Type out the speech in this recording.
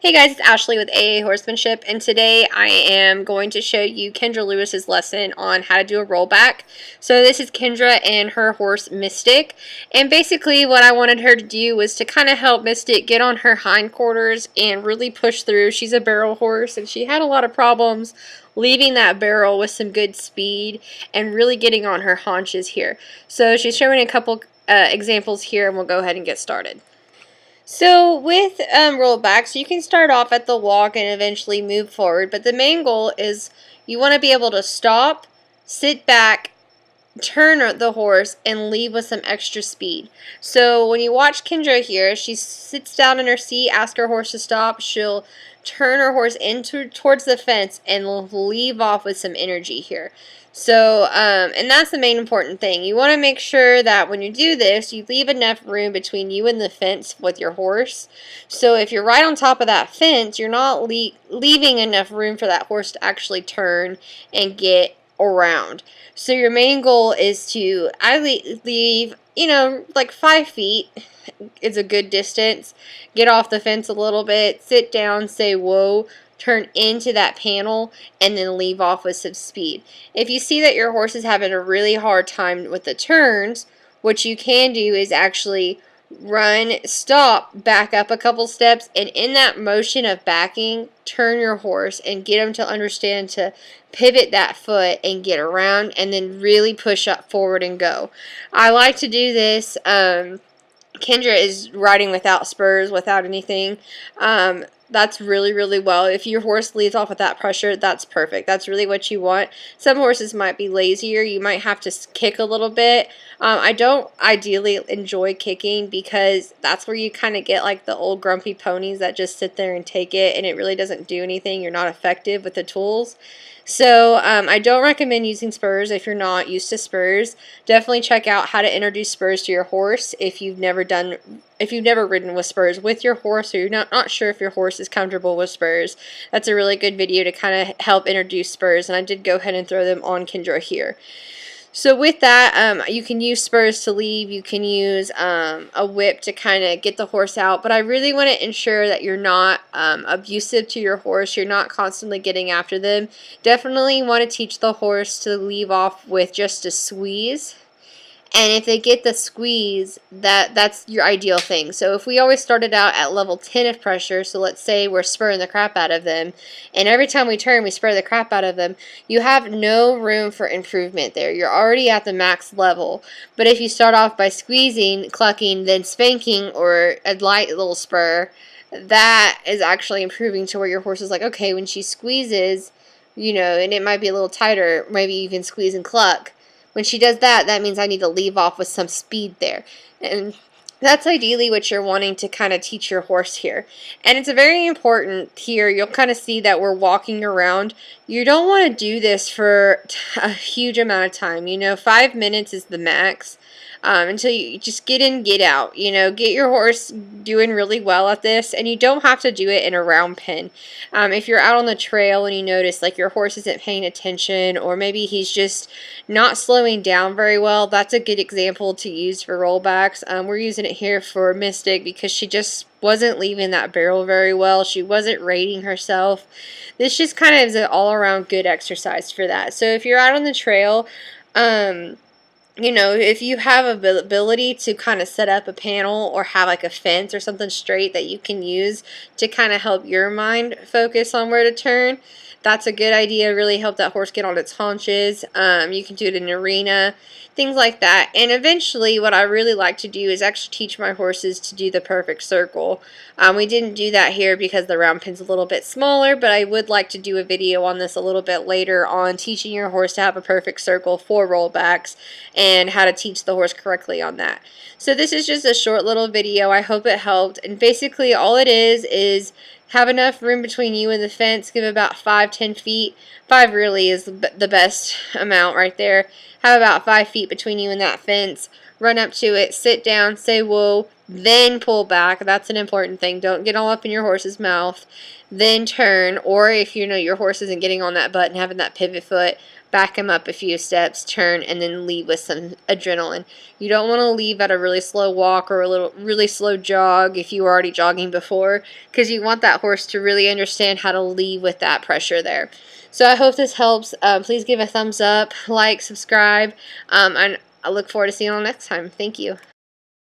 Hey guys, it's Ashley with AA Horsemanship, and today I am going to show you Kendra Lewis's lesson on how to do a rollback. So this is Kendra and her horse Mystic, and basically what I wanted her to do was to kind of help Mystic get on her hindquarters and really push through. She's a barrel horse, and she had a lot of problems leaving that barrel with some good speed and really getting on her haunches here. So she's showing a couple examples here, and we'll go ahead and get started. So with rollbacks, you can start off at the walk and eventually move forward, but the main goal is you want to be able to stop, sit back, turn the horse, and leave with some extra speed. So when you watch Kendra here, she sits down in her seat, asks her horse to stop, she'll turn her horse towards the fence and leave off with some energy here. So, and that's the main important thing. You want to make sure that when you do this, you leave enough room between you and the fence with your horse. So if you're right on top of that fence, you're not leaving enough room for that horse to actually turn and get around. So your main goal is to leave, like 5 feet is a good distance. Get off the fence a little bit, sit down, say whoa, turn into that panel, and then leave off with some speed. If you see that your horse is having a really hard time with the turns, what you can do is actually run, stop, back up a couple steps, and in that motion of backing, turn your horse and get him to understand to pivot that foot and get around, and then really push up forward and go. I like to do this. Kendra is riding without spurs, without anything. That's really well. If your horse leads off with that pressure, that's perfect. That's really what you want. Some horses might be lazier. You might have to kick a little bit. I don't ideally enjoy kicking because that's where you kind of get like the old grumpy ponies that just sit there and take it, and it really doesn't do anything. You're not effective with the tools. So I don't recommend using spurs if you're not used to spurs. Definitely check out how to introduce spurs to your horse if you've never ridden with spurs with your horse, or you're not sure if your horse is comfortable with spurs. That's a really good video to kind of help introduce spurs, and I did go ahead and throw them on Kendra here. So with that, you can use spurs to leave. You can use a whip to kind of get the horse out. But I really want to ensure that you're not abusive to your horse. You're not constantly getting after them. Definitely want to teach the horse to leave off with just a squeeze. And if they get the squeeze, that's your ideal thing. So if we always started out at level 10 of pressure, so let's say we're spurring the crap out of them, and every time we turn, we spur the crap out of them, you have no room for improvement there. You're already at the max level. But if you start off by squeezing, clucking, then spanking, or a light little spur, that is actually improving to where your horse is like, okay, when she squeezes, and it might be a little tighter, maybe even squeeze and cluck. When she does that, that means I need to leave off with some speed there. And that's ideally what you're wanting to kind of teach your horse here. And it's very important here. You'll kind of see that we're walking around. You don't want to do this for a huge amount of time. 5 minutes is the max. Until you just get in, get out. Get your horse doing really well at this, and you don't have to do it in a round pen. If you're out on the trail and you notice like your horse isn't paying attention, or maybe he's just not slowing down very well, that's a good example to use for rollbacks. We're using it here for Mystic because she just wasn't leaving that barrel very well. She wasn't rating herself. This just kind of is an all-around good exercise for that. So if you're out on the trail, if you have a ability to kind of set up a panel or have like a fence or something straight that you can use to kind of help your mind focus on where to turn, that's a good idea. Really help that horse get on its haunches. You can do it in an arena, things like that. And eventually what I really like to do is actually teach my horses to do the perfect circle. We didn't do that here because the round pin's a little bit smaller, but I would like to do a video on this a little bit later on teaching your horse to have a perfect circle for rollbacks and how to teach the horse correctly on that. So this is just a short little video. I hope it helped. And basically all it is have enough room between you and the fence. Give about 5-10 feet. 5 really is the best amount right there. Have about 5 feet between you and that fence. Run up to it, sit down, say whoa, then pull back. That's an important thing. Don't get all up in your horse's mouth. Then turn, or if you know your horse isn't getting on that butt and having that pivot foot, back him up a few steps, turn, and then leave with some adrenaline. You don't want to leave at a really slow walk or a really slow jog if you were already jogging before, because you want that horse to really understand how to leave with that pressure there. So I hope this helps. Please give a thumbs up, like, subscribe, and I look forward to seeing you all next time. Thank you.